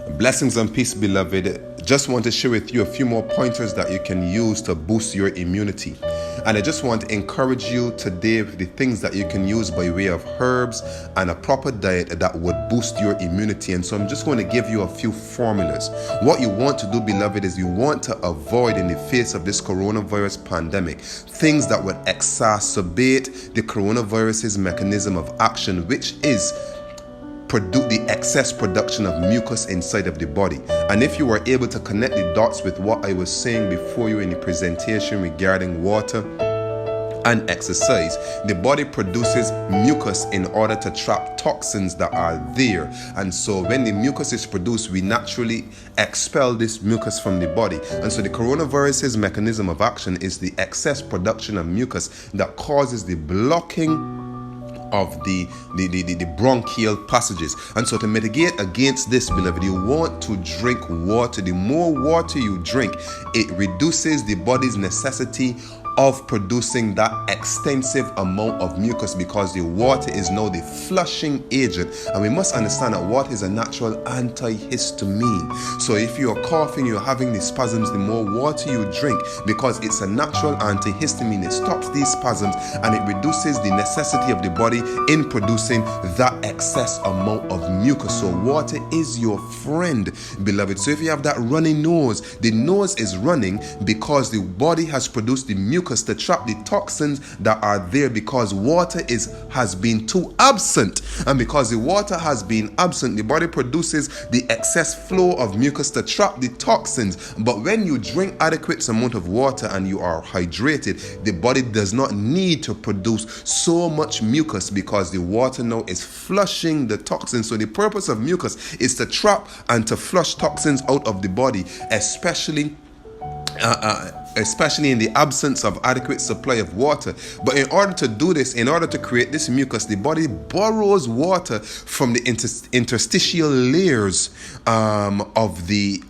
Blessings and peace, beloved. Just want to share with you a few more pointers that you can use to boost your immunity. And I just want to encourage you today with the things that you can use by way of herbs and a proper diet that would boost your immunity. And so I'm just going to give you a few formulas. What you want to do, beloved, is you want to avoid, in the face of this coronavirus pandemic, things that would exacerbate the coronavirus's mechanism of action, which is the excess production of mucus inside of the body. And if you were able to connect the dots with what I was saying before you in the presentation regarding water and exercise, the body produces mucus in order to trap toxins that are there. And so when the mucus is produced, we naturally expel this mucus from the body. And so the coronavirus's mechanism of action is the excess production of mucus that causes the blocking of the bronchial passages. And so to mitigate against this, beloved, you want to drink water. The more water you drink, it reduces the body's necessity of producing that extensive amount of mucus, because the water is now the flushing agent. And we must understand that water is a natural antihistamine. So if you're coughing, you're having the spasms, the more water you drink, because it's a natural antihistamine, it stops these spasms and it reduces the necessity of the body in producing that excess amount of mucus. So water is your friend, beloved. So if you have that runny nose, the nose is running because the body has produced the mucus to trap the toxins that are there, because water has been too absent. And because the water has been absent, the body produces the excess flow of mucus to trap the toxins. But when you drink adequate amount of water and you are hydrated, the body does not need to produce so much mucus, because the water now is flushing the toxins. So the purpose of mucus is to trap and to flush toxins out of the body, especially in the absence of adequate supply of water. But in order to do this, in order to create this mucus, the body borrows water from the interstitial layers of the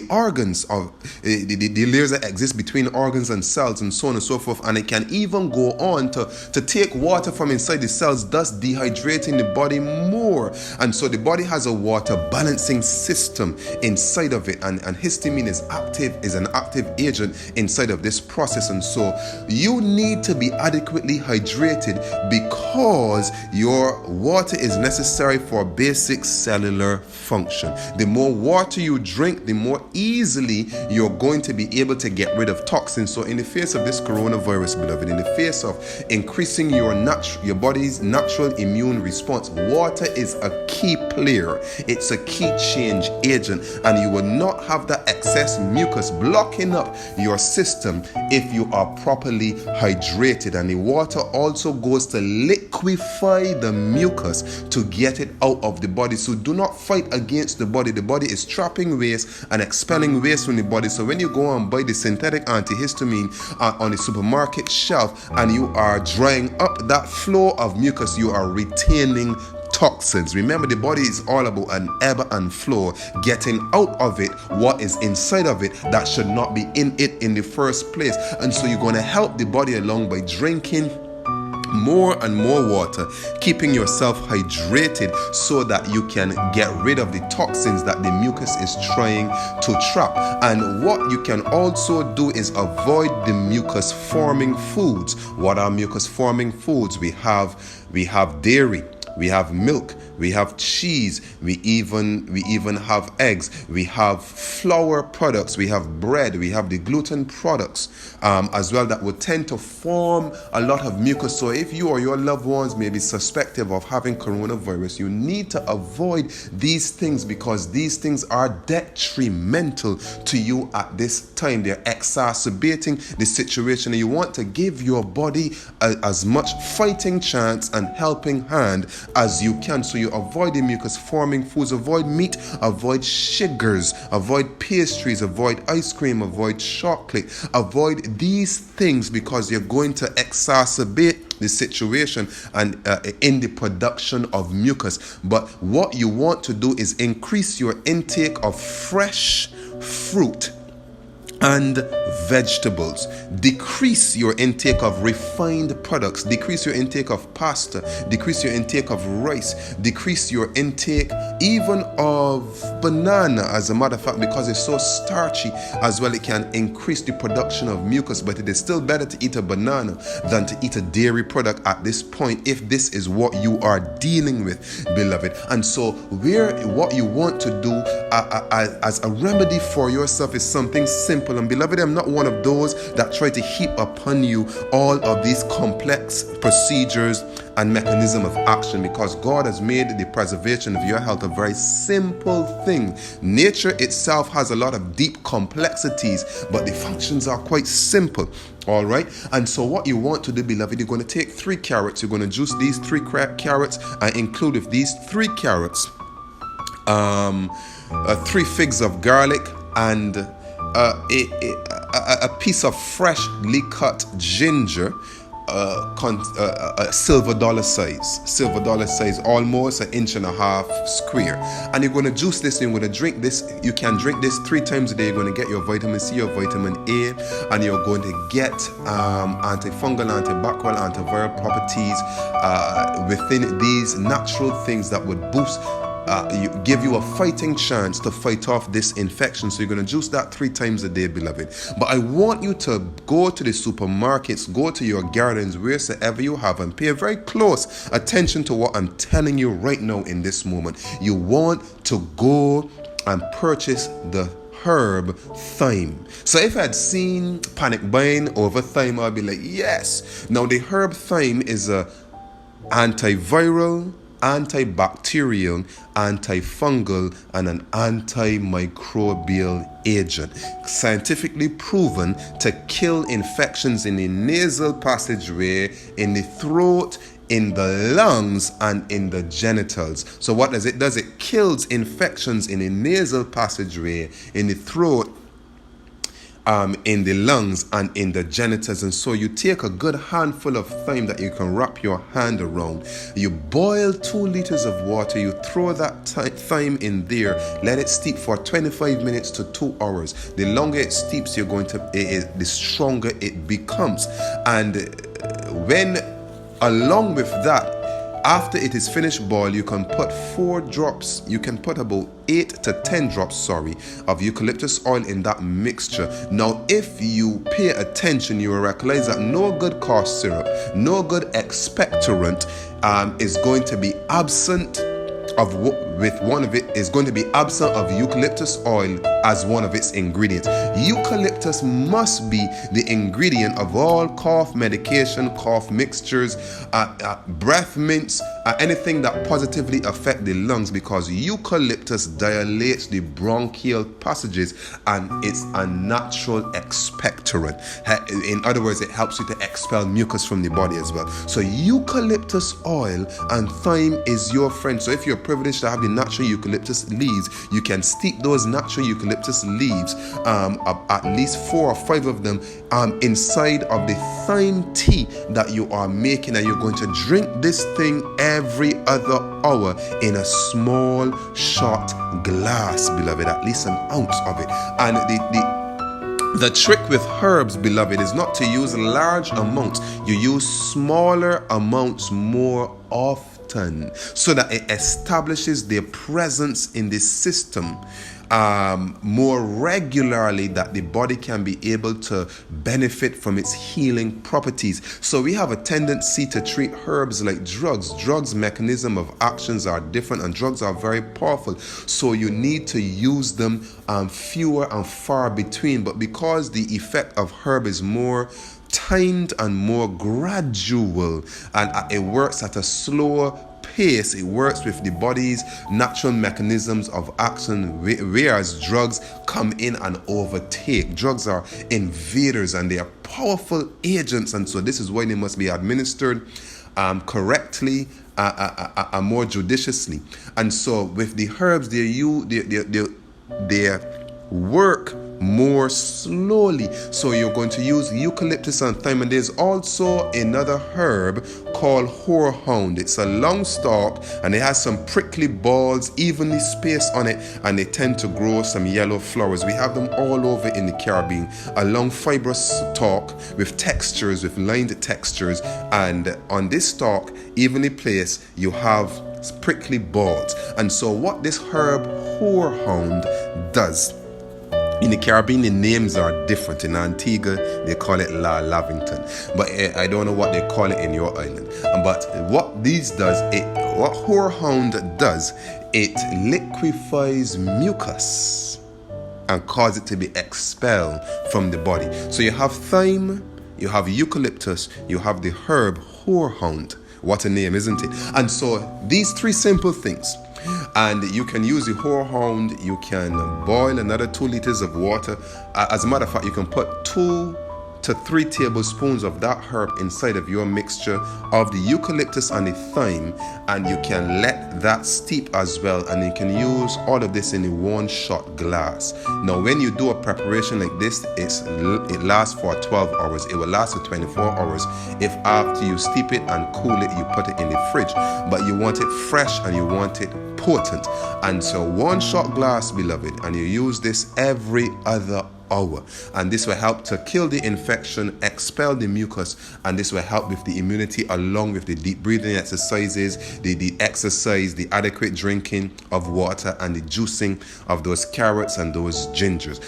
organs, of the layers that exist between organs and cells, and so on and so forth. And it can even go on to take water from inside the cells, thus dehydrating the body more. And so the body has a water balancing system inside of it, and histamine is an active agent inside of this process. And so you need to be adequately hydrated, because your water is necessary for basic cellular function. The more water you drink, the more easily you're going to be able to get rid of toxins. So in the face of this coronavirus, beloved, in the face of increasing your body's natural immune response, water is a key player. It's a key change agent, and you will not have that excess mucus blocking up your system if you are properly hydrated. And the water also goes to liquefy the mucus to get it out of the body. So do not fight against the body. The body is trapping waste and expelling waste from the body. So when you go and buy the synthetic antihistamine on the supermarket shelf, and you are drying up that flow of mucus, you are retaining toxins. Remember, the body is all about an ebb and flow, getting out of it what is inside of it that should not be in it in the first place. And so you're going to help the body along by drinking more and more water, keeping yourself hydrated so that you can get rid of the toxins that the mucus is trying to trap. And what you can also do is avoid the mucus forming foods. What are mucus forming foods? We have dairy, we have milk, we have cheese, we even have eggs, we have flour products, we have bread, we have the gluten products as well, that would tend to form a lot of mucus. So if you or your loved ones may be suspected of having coronavirus, you need to avoid these things, because these things are detrimental to you at this time. They're exacerbating the situation, and you want to give your body as much fighting chance and helping hand as you can. So you avoid the mucus forming foods, avoid meat, avoid sugars, avoid pastries, avoid ice cream, avoid chocolate, avoid these things, because you're going to exacerbate the situation and in the production of mucus. But what you want to do is increase your intake of fresh fruit and vegetables. Decrease your intake of refined products. Decrease your intake of pasta. Decrease your intake of rice. Decrease your intake even of banana, as a matter of fact, because it's so starchy as well. It can increase the production of mucus, but it is still better to eat a banana than to eat a dairy product at this point, if this is what you are dealing with, beloved. And so what you want to do as a remedy for yourself is something simple. And beloved, I'm not one of those that try to heap upon you all of these complex procedures and mechanism of action, because God has made the preservation of your health a very simple thing. Nature itself has a lot of deep complexities, but the functions are quite simple. All right. And so what you want to do, beloved, you're going to take 3 carrots. You're going to juice these 3 carrots and include with these 3 carrots 3 figs of garlic and a piece of freshly cut ginger, silver dollar size, almost 1.5 inches square. And you're going to juice this, you're going to drink this. You can drink this 3 times a day. You're going to get your vitamin C, your vitamin A, and you're going to get antifungal, antibacterial, antiviral properties within these natural things that would boost give you a fighting chance to fight off this infection. So you're going to juice that 3 times a day, beloved. But I want you to go to the supermarkets, go to your gardens, wheresoever you have, and pay very close attention to what I'm telling you right now in this moment. You want to go and purchase the herb thyme. So if I had seen panic buying over thyme, I'd be like, yes. Now the herb thyme is a antiviral, antibacterial, antifungal, and an antimicrobial agent, scientifically proven to kill infections in the nasal passageway, in the throat, in the lungs, and in the genitals. So what does it do? It kills infections in the nasal passageway, in the throat, in the lungs, and in the genitals. And so you take a good handful of thyme that you can wrap your hand around. You boil 2 liters of water. You throw that thyme in there. Let it steep for 25 minutes to 2 hours. The longer it steeps, the stronger it becomes. And when, along with that, after it is finished boil, you can put 4 drops, you can put about 8 to 10 drops, of eucalyptus oil in that mixture. Now, if you pay attention, you will realize that no good cough syrup, no good expectorant is going to be absent of eucalyptus oil as one of its ingredients. Eucalyptus must be the ingredient of all cough medication, cough mixtures, breath mints, anything that positively affect the lungs, because eucalyptus dilates the bronchial passages and it's a natural expectorant. In other words, it helps you to expel mucus from the body as well. So eucalyptus oil and thyme is your friend. So if you're privileged to have the natural eucalyptus leaves, you can steep those natural eucalyptus leaves, at least 4 or 5 of them, inside of the thyme tea that you are making, and you're going to drink this thing every other hour in a small shot glass, beloved, at least an ounce of it. And the trick with herbs, beloved, is not to use large amounts. You use smaller amounts more often, so that it establishes their presence in the system more regularly, that the body can be able to benefit from its healing properties. So we have a tendency to treat herbs like drugs. Drugs' mechanism of actions are different, and drugs are very powerful. So you need to use them fewer and far between. But because the effect of herb is more timed and more gradual, and it works at a slower pace, it works with the body's natural mechanisms of action, whereas drugs come in and overtake. Drugs are invaders and they are powerful agents, and so this is why they must be administered correctly, more judiciously. And so with the herbs, they work more slowly. So you're going to use eucalyptus and thyme. And there's also another herb called horehound. It's a long stalk and it has some prickly balls evenly spaced on it, and they tend to grow some yellow flowers. We have them all over in the Caribbean, a long fibrous stalk with textures, with lined textures, and on this stalk evenly placed you have prickly balls. And so what this herb horehound does, in the Caribbean, the names are different. In Antigua, they call it La Lavington. But I don't know what they call it in your island. But what what horehound does, it liquefies mucus and cause it to be expelled from the body. So you have thyme, you have eucalyptus, you have the herb horehound. What a name, isn't it? And so these three simple things. And you can use the horehound, you can boil another 2 liters of water. As a matter of fact, you can put 2 to 3 tablespoons of that herb inside of your mixture of the eucalyptus and the thyme, and you can let that steep as well, and you can use all of this in a 1-shot glass. Now when you do a preparation like this, it lasts for 12 hours. It will last for 24 hours if after you steep it and cool it, you put it in the fridge. But you want it fresh and you want it potent. And so 1-shot glass, beloved, and you use this every other hour, and this will help to kill the infection, expel the mucus, and this will help with the immunity, along with the deep breathing exercises, the exercise, the adequate drinking of water, and the juicing of those carrots and those gingers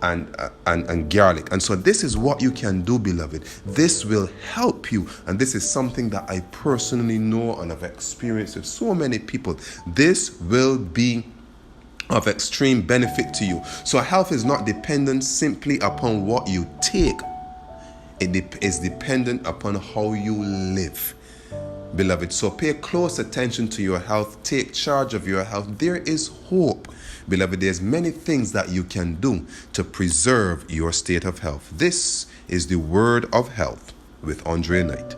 and garlic. And so this is what you can do, beloved. This will help you, and this is something that I personally know and have experienced with so many people. This will be of extreme benefit to you. So health is not dependent simply upon what you take. It is dependent upon how you live, beloved. So pay close attention to your health. Take charge of your health. There is hope, beloved. There's many things that you can do to preserve your state of health. This is the Word of Health with Andre Knight.